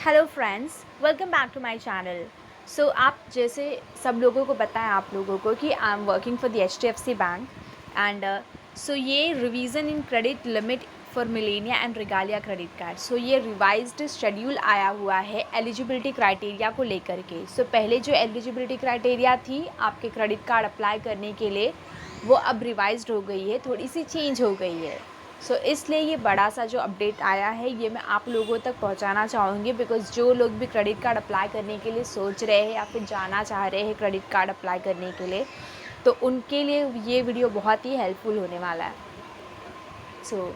Hello friends, welcome back to my channel. So आप जैसे सब लोगों को पता है आप लोगों को कि I am working for the HDFC bank and so ये revision in credit limit for Millennia and Regalia credit card. So ये रिवाइज्ड शेड्यूल आया हुआ है एलिजिबिलिटी क्राइटेरिया को लेकर के। सो पहले जो एलिजिबिलिटी क्राइटेरिया थी आपके क्रेडिट कार्ड अप्लाई करने के लिए, वो अब रिवाइज्ड हो गई है, थोड़ी सी चेंज हो गई है। इसलिए ये बड़ा सा जो अपडेट आया है ये मैं आप लोगों तक पहुंचाना चाहूँगी, बिकॉज़ जो लोग भी क्रेडिट कार्ड अप्लाई करने के लिए सोच रहे हैं या फिर जाना चाह रहे हैं क्रेडिट कार्ड अप्लाई करने के लिए, तो उनके लिए ये वीडियो बहुत ही हेल्पफुल होने वाला है। सो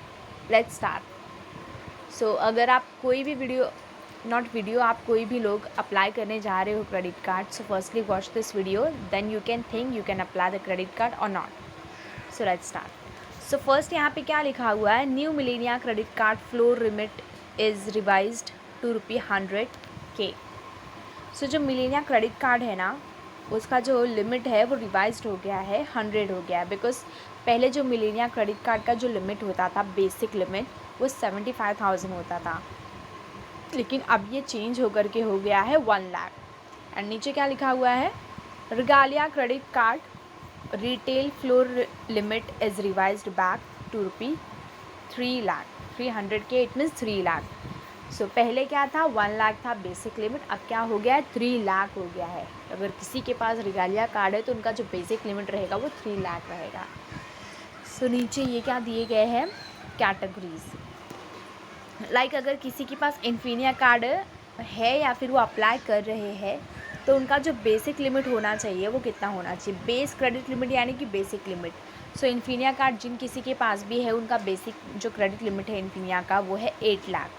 लेट्स स्टार्ट। अगर आप कोई भी आप कोई भी लोग अप्लाई करने जा रहे हो credit card, so firstly watch this video, then you can think you can apply the credit card और not. So let's start. First यहाँ पे क्या लिखा हुआ है, new Millennia credit card floor limit is revised to ₹100K। जो Melania credit card है ना, उसका जो लिमिट है वो रिवाइज्ड हो गया है, 100 हो गया है। बिकॉज पहले जो मिलेनिया क्रेडिट कार्ड का जो लिमिट होता था, बेसिक लिमिट, वो 75,000 होता था, लेकिन अब ये चेंज होकर के हो गया है 1 लाख। एंड नीचे क्या लिखा हुआ है, regalia credit card retail floor limit is revised back to ₹3 lakh, 300K, it means 3 lakh. पहले क्या था, 1 लाख था बेसिक लिमिट, अब क्या हो गया है, 3 लाख हो गया है। अगर किसी के पास रिगालिया कार्ड है तो उनका जो बेसिक लिमिट रहेगा वो 3 लाख रहेगा। नीचे ये क्या दिए गए हैं, कैटेगरीज। लाइक अगर किसी के पास इन्फिनिया कार्ड है या फिर वो अप्लाई कर रहे हैं, तो उनका जो बेसिक लिमिट होना चाहिए वो कितना होना चाहिए, बेस क्रेडिट लिमिट यानी कि बेसिक लिमिट। इन्फिनिया कार्ड जिन किसी के पास भी है, उनका बेसिक जो क्रेडिट लिमिट है इन्फिनिया का वो है 8 लाख।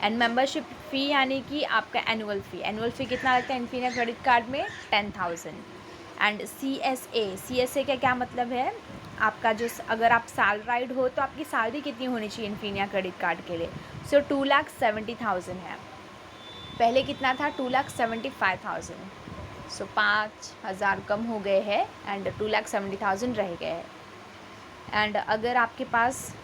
एंड मेंबरशिप फ़ी यानी कि आपका एनुअल फ़ी कितना लगता है इन्फिनिया क्रेडिट कार्ड में, 10,000। एंड CSA का क्या मतलब है, आपका जो अगर आप सैलराइड हो तो आपकी सैलरी कितनी होनी चाहिए इन्फिनिया क्रेडिट कार्ड के लिए। 2,70,000 है, पहले कितना था, 2,75,000। 5,000 कम हो गए हैं एंड 2,70,000 रह गए हैं। एंड अगर आपके पास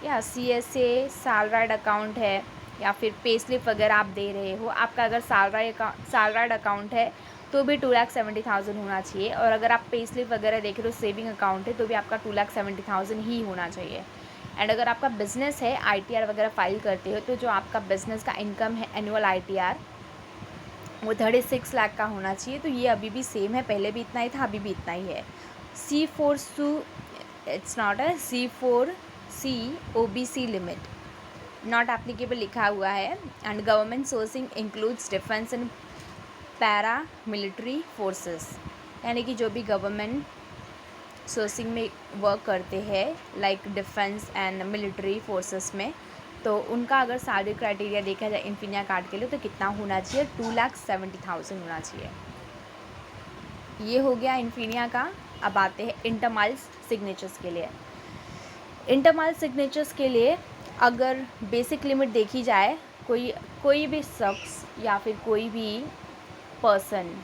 या CSA सैलराइड अकाउंट है या फिर पे स्लिप अगर आप दे रहे हो, आपका अगर सैलराइड अकाउंट है तो भी 2,70,000 होना चाहिए। और अगर आप पे स्लिप वगैरह देख रहे हो, सेविंग अकाउंट है, तो भी आपका 2,70,000 ही होना चाहिए। एंड अगर आपका बिज़नेस है, ITR वगैरह फाइल करते हो, तो जो आपका बिज़नेस का इनकम है एनुअल ITR वो 36 लाख का होना चाहिए। तो ये अभी भी सेम है, पहले भी इतना ही था, अभी भी इतना ही है। C4C, it's not a C4C OBC limit not applicable लिखा हुआ है। And government sourcing includes defence and para military forces, यानी कि जो भी गवर्नमेंट सोर्सिंग में वर्क करते हैं, like defence and military forces में, तो उनका अगर सैलरी क्राइटेरिया देखा जाए इन्फिनिया कार्ड के लिए तो कितना होना चाहिए, 2,70,000 होना चाहिए। ये हो गया इन्फिनिया का। अब आते हैं इंटरमाइल्स सिग्नेचर्स के लिए। इंटरमाइल्स सिग्नेचर्स के लिए अगर बेसिक लिमिट देखी जाए, कोई भी शख्स या फिर कोई भी पर्सन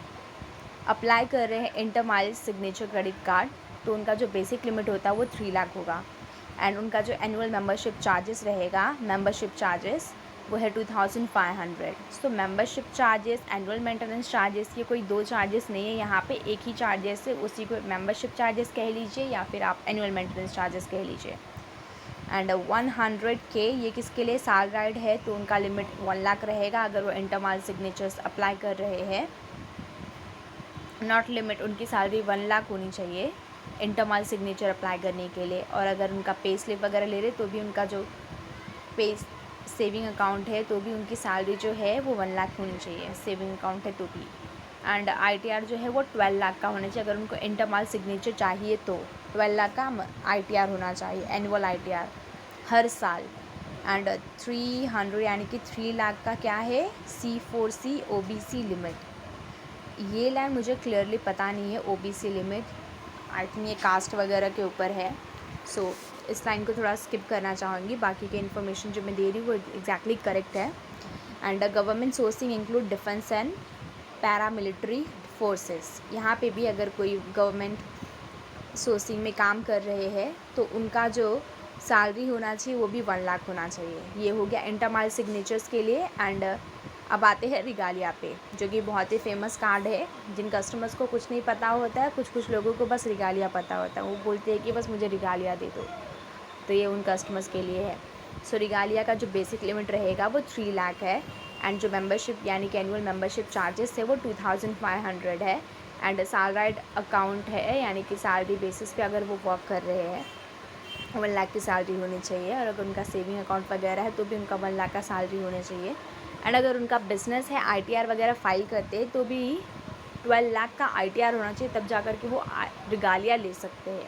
अप्लाई कर रहे हैं इंटरमाइल्स सिग्नेचर क्रेडिट कार्ड, तो उनका जो बेसिक लिमिट होता है वो 3 लाख होगा। एंड उनका जो एनुअल मेंबरशिप चार्जेस रहेगा, मेंबरशिप चार्जेस वो है 2,500। Membership charges, annual maintenance charges, ये कोई दो चार्जेस नहीं है, यहाँ पे एक ही चार्जेस है, उसी को मेंबरशिप चार्जेस कह लीजिए या फिर आप एनुअल मेंटेनेंस चार्जेस कह लीजिए। एंड 100K ये किसके लिए, सैलराइड है तो उनका लिमिट 1 लाख रहेगा अगर वो इंटरमाइल सिग्नेचर्स अप्लाई कर रहे हैं। नॉट लिमिट, उनकी सैलरी 1 लाख होनी चाहिए इंटरमाइल सिग्नेचर अप्लाई करने के लिए। और अगर उनका पे स्लिप वगैरह ले रहे तो भी उनका जो पे सेविंग अकाउंट है तो भी उनकी सैलरी जो है वो 1 लाख होनी चाहिए, सेविंग अकाउंट है तो भी। एंड ITR जो है वो 12 लाख का होना चाहिए, अगर उनको इंटरमाइल सिग्नेचर चाहिए तो 12 लाख का ITR होना चाहिए, एनुअल ITR हर साल। एंड 300 यानी कि 3 लाख का क्या है, C4C OBC लिमिट। ये लाइन मुझे क्लियरली पता नहीं है, OBC लिमिट आई थिंक ये कास्ट वगैरह के ऊपर है। इस लाइन को थोड़ा स्किप करना चाहूँगी, बाकी के इन्फॉर्मेशन जो मैं दे रही हूँ वो एग्जैक्टली करेक्ट है। And government sourcing include defence and para military forces, यहाँ पे भी अगर कोई गवर्नमेंट सोर्सिंग में काम कर रहे हैं तो उनका जो सैलरी होना चाहिए वो भी 1 लाख होना चाहिए। ये हो गया इंटरमाइल सिग्नेचर्स के लिए। एंड अब आते हैं रिगालिया पे, जो कि बहुत ही फेमस कार्ड है। जिन कस्टमर्स को कुछ नहीं पता होता है, कुछ लोगों को बस रिगालिया पता होता है, वो बोलते हैं कि बस मुझे रिगालिया दे दो, तो ये उन कस्टमर्स के लिए है। सो रिगालिया का जो बेसिक लिमिट रहेगा वो 3 लाख है, एंड जो मेंबरशिप यानी कि एनुअल मेंबरशिप चार्जेस है वो 2500 है, एंड सैलराइड अकाउंट है, यानी कि सैलरी बेसिस पे अगर वो वर्क कर रहे हैं 1 लाख की सैलरी होनी चाहिए, और अगर उनका सेविंग अकाउंट वगैरह है तो भी उनका 1 लाख का सैलरी होनी चाहिए। एंड अगर उनका बिज़नेस है, ITR वगैरह फाइल करते हैं तो भी 12 लाख का ITR होना चाहिए, तब जा कर के वो रिगालिया ले सकते हैं।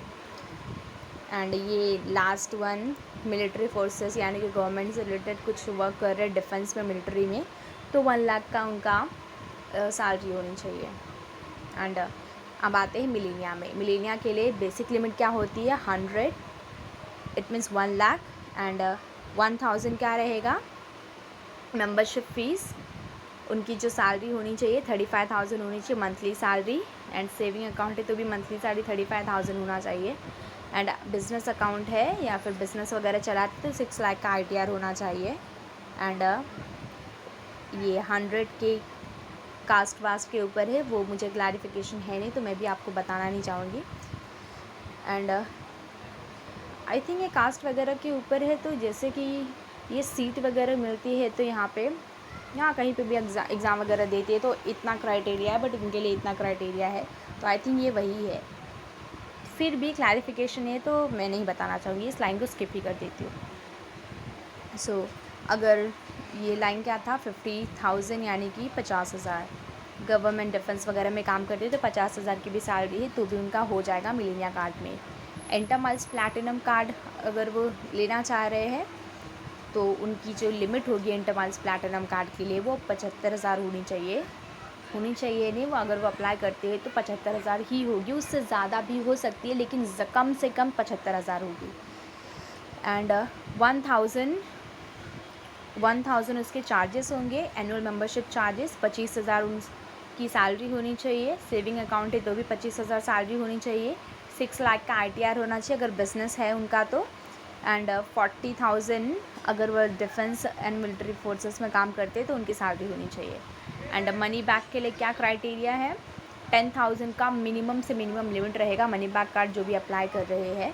एंड ये लास्ट वन मिलिट्री फोर्सेस यानी कि गवर्नमेंट से रिलेटेड कुछ वर्क कर रहे हैं डिफेंस में, मिलिट्री में, तो 1 लाख का उनका सैलरी होनी चाहिए। एंड अब आते हैं मिलेनिया में। मिलेनिया के लिए बेसिक लिमिट क्या होती है? 100, इट मीन्स 1 लाख, एंड 1000 क्या रहेगा? Membership fees. उनकी जो सैलरी होनी चाहिए 35,000 होनी चाहिए monthly salary, and saving account है तो भी मंथली सैलरी 35,000 होना चाहिए। एंड बिज़नेस अकाउंट है या फिर बिज़नेस वगैरह चलाते तो 6 लाख का ITR होना चाहिए। एंड ये 100 के कास्ट वास्ट के ऊपर है, वो मुझे क्लैरिफिकेशन है नहीं, तो मैं भी आपको बताना नहीं चाहूँगी। एंड आई थिंक ये कास्ट वगैरह के ऊपर है, तो जैसे कि ये सीट वगैरह मिलती है तो यहाँ कहीं पे भी एग्ज़ाम वगैरह देती है तो इतना क्राइटेरिया है, बट इनके लिए इतना क्राइटेरिया है, तो आई थिंक ये वही है। फिर भी क्लैरिफिकेशन है तो मैं नहीं बताना चाहूँगी, इस लाइन को स्किप ही कर देती हूँ। सो अगर ये लाइन क्या था? 50,000 यानी कि 50,000। गवर्नमेंट डिफेंस वगैरह में काम करते तो 50,000 की भी सैलरी है तो भी उनका हो जाएगा मिलेनिया कार्ड में। एंटरमाइल्स प्लैटिनम कार्ड अगर वो लेना चाह रहे हैं तो उनकी जो लिमिट होगी एंटरमाइल्स प्लैटिनम कार्ड के लिए वो 75,000 होनी चाहिए नहीं, वो अगर वो अप्लाई करते हैं तो 75,000 ही होगी, उससे ज़्यादा भी हो सकती है लेकिन कम से कम 75,000 होगी। एंड 1000 उसके चार्जेस होंगे, एनुअल मेंबरशिप चार्जेस 25,000 उनकी सैलरी होनी चाहिए, सेविंग अकाउंट है तो भी 25,000 सैलरी होनी चाहिए, 6 लाख का ITR होना चाहिए अगर बिज़नेस है उनका तो, एंड 40,000 अगर वो डिफेंस एंड मिलिट्री फोर्सेस में काम करते हैं तो उनकी सैलरी होनी चाहिए। एंड मनी बैक के लिए क्या क्राइटेरिया है? 10,000 का मिनिमम से मिनिमम लिमिट रहेगा मनी बैक कार्ड जो भी अप्लाई कर रहे हैं।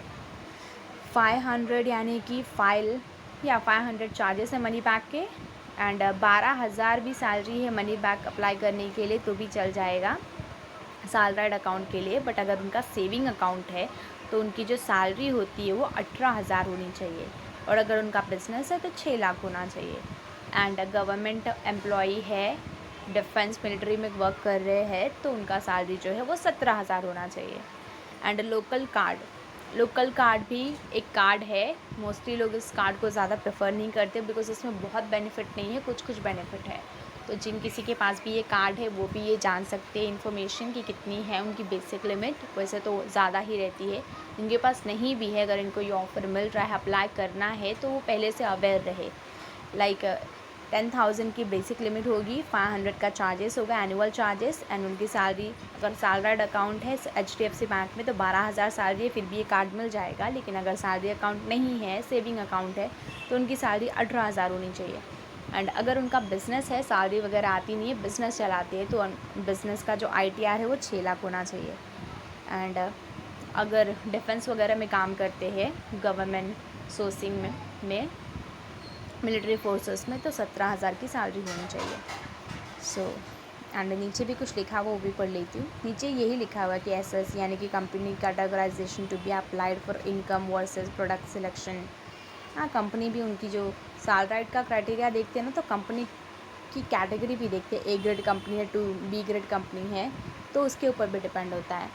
500 यानी कि 500 चार्जेस है मनी बैक के, एंड 12,000 भी सैलरी है मनी बैक अप्लाई करने के लिए तो भी चल जाएगा सैलराइड अकाउंट के लिए। बट अगर उनका सेविंग अकाउंट है तो उनकी जो सैलरी होती है वो 18,000 होनी चाहिए, और अगर उनका बिज़नेस है तो 6 लाख होना चाहिए। एंड गवर्नमेंट एम्प्लॉई है, डिफेंस मिलिट्री में वर्क कर रहे हैं तो उनका सैलरी जो है वो 17,000 होना चाहिए। एंड लोकल कार्ड भी एक कार्ड है, मोस्टली लोग इस कार्ड को ज़्यादा प्रेफर नहीं करते बिकॉज इसमें बहुत बेनिफिट नहीं है, कुछ बेनिफिट है। तो जिन किसी के पास भी ये कार्ड है वो भी ये जान सकते हैं इन्फॉर्मेशन कि कितनी है उनकी बेसिक लिमिट, वैसे तो ज़्यादा ही रहती है। जिनके पास नहीं भी है, अगर इनको ये ऑफ़र मिल रहा है, अप्लाई करना है तो वो पहले से अवेयर रहे। लाइक 10,000 की बेसिक लिमिट होगी, 500 का चार्जेस होगा एनुअल चार्जेस, एंड उनकी सैलरी अगर सैलराइड अकाउंट है HDFC बैंक में तो 12,000 सैलरी है, फिर भी ये कार्ड मिल जाएगा। लेकिन अगर सैलरी अकाउंट नहीं है, सेविंग अकाउंट है, तो उनकी सैलरी 18,000 होनी चाहिए। एंड अगर उनका बिज़नेस है, सैलरी वगैरह आती नहीं है, बिज़नेस चलाते हैं, तो बिज़नेस का जो ITR है वो 6 लाख होना चाहिए। एंड अगर डिफेंस वगैरह में काम करते हैं, गवर्नमेंट सोर्सिंग में मिलिट्री फोर्सेस में, तो 17,000 की सैलरी होनी चाहिए। सो एंड नीचे भी कुछ लिखा हुआ वो भी पढ़ लेती हूँ। नीचे यही लिखा हुआ कि SS यानी कि company categorization to be applied for income versus product selection. हाँ, कंपनी भी उनकी जो सैलराइड का क्राइटेरिया देखते हैं ना, तो कंपनी की कैटेगरी भी देखते हैं, A ग्रेड कंपनी है टू B ग्रेड कंपनी है, तो उसके ऊपर भी डिपेंड होता है।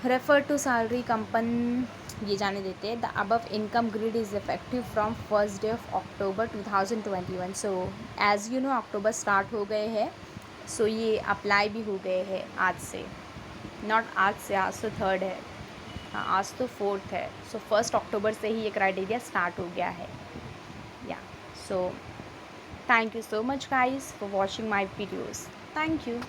रेफर टू सैलरी कंपन ये जाने देते हैं। The above income grid is effective from 1st day of October 2021। So as you know October start हो गए हैं, सो ये अप्लाई भी हो गए हैं आज से, नॉट आज से, आज तो 3rd है, हाँ आज तो 4th है। सो 1st अक्टूबर से ही ये क्राइटेरिया स्टार्ट हो गया है। या so thank you so much guys for watching my videos. Thank you.